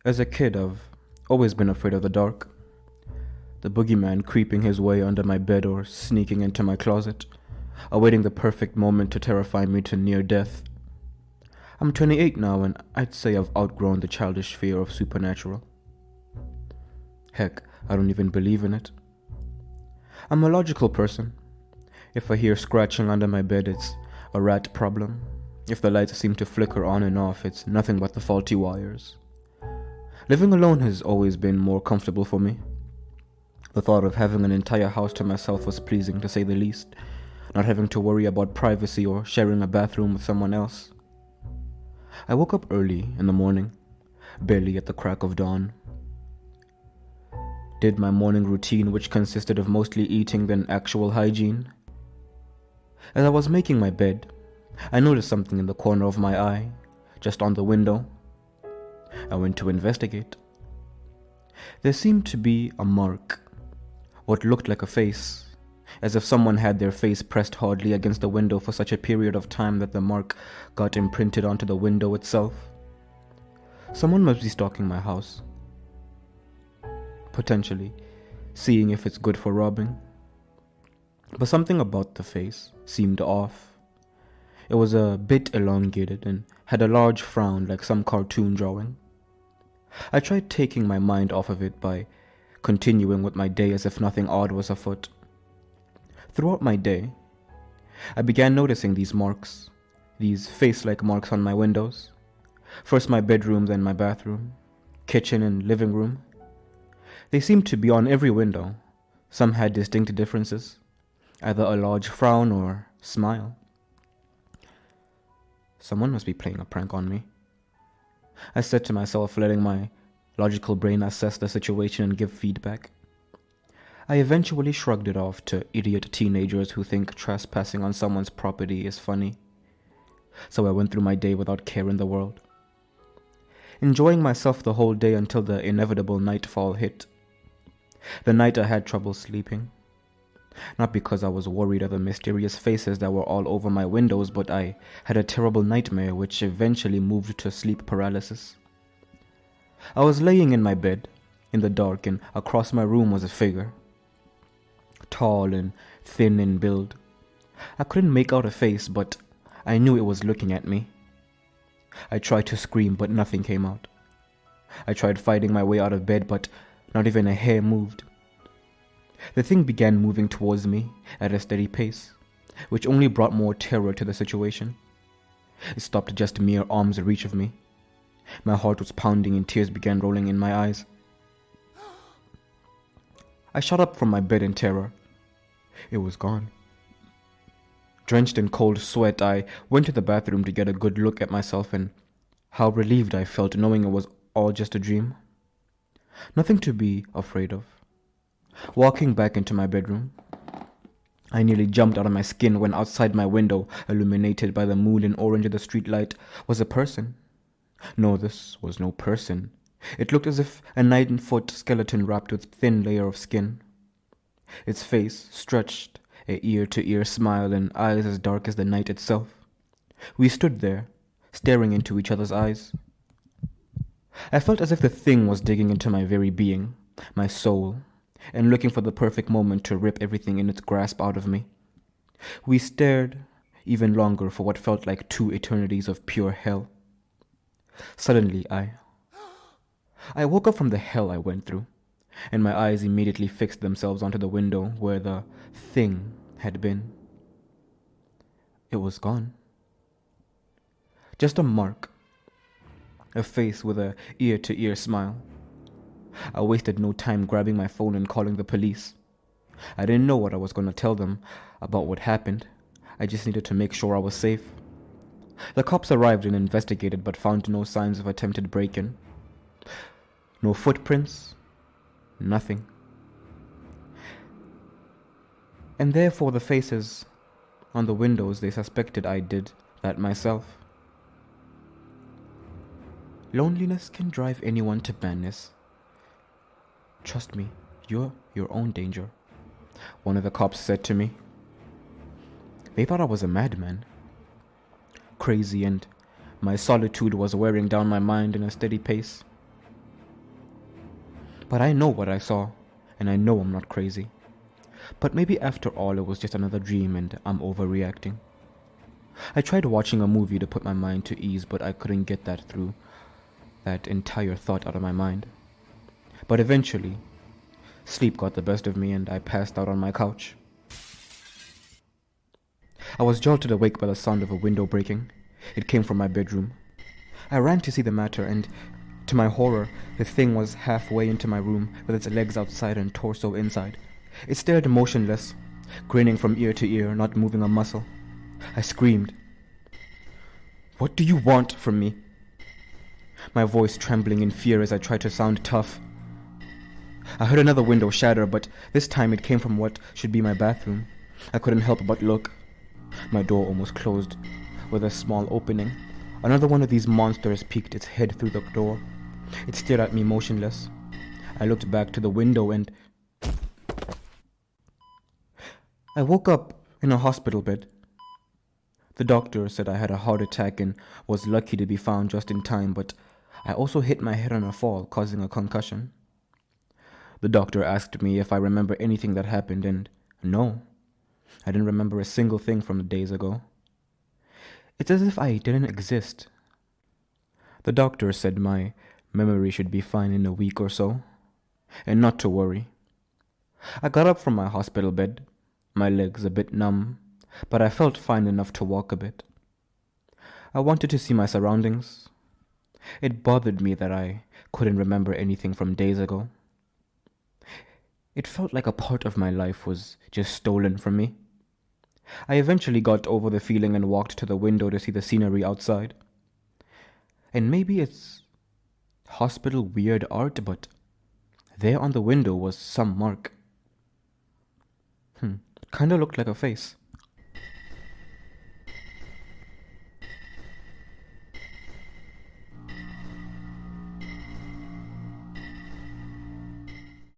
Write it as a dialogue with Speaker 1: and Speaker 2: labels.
Speaker 1: As a kid, I've always been afraid of the dark. The boogeyman creeping his way under my bed or sneaking into my closet, awaiting the perfect moment to terrify me to near death. I'm 28 now, and I'd say I've outgrown the childish fear of supernatural. Heck, I don't even believe in it. I'm a logical person. If I hear scratching under my bed, it's a rat problem. If the lights seem to flicker on and off, it's nothing but the faulty wires. Living alone has always been more comfortable for me. The thought of having an entire house to myself was pleasing, to say the least, not having to worry about privacy or sharing a bathroom with someone else. I woke up early in the morning, barely at the crack of dawn. Did my morning routine, which consisted of mostly eating than actual hygiene. As I was making my bed, I noticed something in the corner of my eye, just on the window. I went to investigate. There seemed to be a mark, what looked like a face, as if someone had their face pressed hardly against the window for such a period of time that the mark got imprinted onto the window itself. Someone must be stalking my house. Potentially, seeing if it's good for robbing. But something about the face seemed off. It was a bit elongated and had a large frown like some cartoon drawing. I tried taking my mind off of it by continuing with my day as if nothing odd was afoot. Throughout my day, I began noticing these marks, these face-like marks on my windows. First my bedroom, then my bathroom, kitchen and living room. They seemed to be on every window. Some had distinct differences, either a large frown or smile. Someone must be playing a prank on me, I said to myself, letting my logical brain assess the situation and give feedback. I eventually shrugged it off to idiot teenagers who think trespassing on someone's property is funny. So I went through my day without care in the world, enjoying myself the whole day until the inevitable nightfall hit. The night I had trouble sleeping. Not because I was worried of the mysterious faces that were all over my windows, but I had a terrible nightmare which eventually moved to sleep paralysis. I was laying in my bed, in the dark, and across my room was a figure. Tall and thin in build. I couldn't make out a face, but I knew it was looking at me. I tried to scream, but nothing came out. I tried fighting my way out of bed, but not even a hair moved. The thing began moving towards me at a steady pace, which only brought more terror to the situation. It stopped just mere arm's reach of me. My heart was pounding and tears began rolling in my eyes. I shot up from my bed in terror. It was gone. Drenched in cold sweat, I went to the bathroom to get a good look at myself, and how relieved I felt knowing it was all just a dream. Nothing to be afraid of. Walking back into my bedroom, I nearly jumped out of my skin when outside my window, illuminated by the moon and orange of the streetlight, was a person. No, this was no person. It looked as if a 9-foot skeleton wrapped with thin layer of skin. Its face stretched, a ear-to-ear smile and eyes as dark as the night itself. We stood there, staring into each other's eyes. I felt as if the thing was digging into my very being, my soul, and looking for the perfect moment to rip everything in its grasp out of me. We stared even longer for what felt like 2 eternities of pure hell. Suddenly, I woke up from the hell I went through, and my eyes immediately fixed themselves onto the window where the thing had been. It was gone. Just a mark. A face with a ear-to-ear smile. I wasted no time grabbing my phone and calling the police. I didn't know what I was going to tell them about what happened. I just needed to make sure I was safe. The cops arrived and investigated but found no signs of attempted break-in. No footprints. Nothing. And therefore the faces on the windows, they suspected I did that myself. Loneliness can drive anyone to madness. Trust me, you're your own danger, one of the cops said to me. They thought I was a madman. Crazy, and my solitude was wearing down my mind in a steady pace. But I know what I saw, and I know I'm not crazy. But maybe after all it was just another dream and I'm overreacting. I tried watching a movie to put my mind to ease, but I couldn't get that entire thought out of my mind. But eventually, sleep got the best of me and I passed out on my couch. I was jolted awake by the sound of a window breaking. It came from my bedroom. I ran to see the matter, and to my horror, the thing was halfway into my room with its legs outside and torso inside. It stared motionless, grinning from ear to ear, not moving a muscle. I screamed. "What do you want from me?" My voice trembling in fear as I tried to sound tough. I heard another window shatter, but this time it came from what should be my bathroom. I couldn't help but look. My door almost closed, with a small opening. Another one of these monsters peeked its head through the door. It stared at me motionless. I looked back to the window and I woke up in a hospital bed. The doctor said I had a heart attack and was lucky to be found just in time, but I also hit my head on a fall, causing a concussion. The doctor asked me if I remember anything that happened, and no, I didn't remember a single thing from days ago. It's as if I didn't exist. The doctor said my memory should be fine in a week or so, and not to worry. I got up from my hospital bed, my legs a bit numb, but I felt fine enough to walk a bit. I wanted to see my surroundings. It bothered me that I couldn't remember anything from days ago. It felt like a part of my life was just stolen from me. I eventually got over the feeling and walked to the window to see the scenery outside. And maybe it's hospital weird art, but there on the window was some mark. Kinda looked like a face.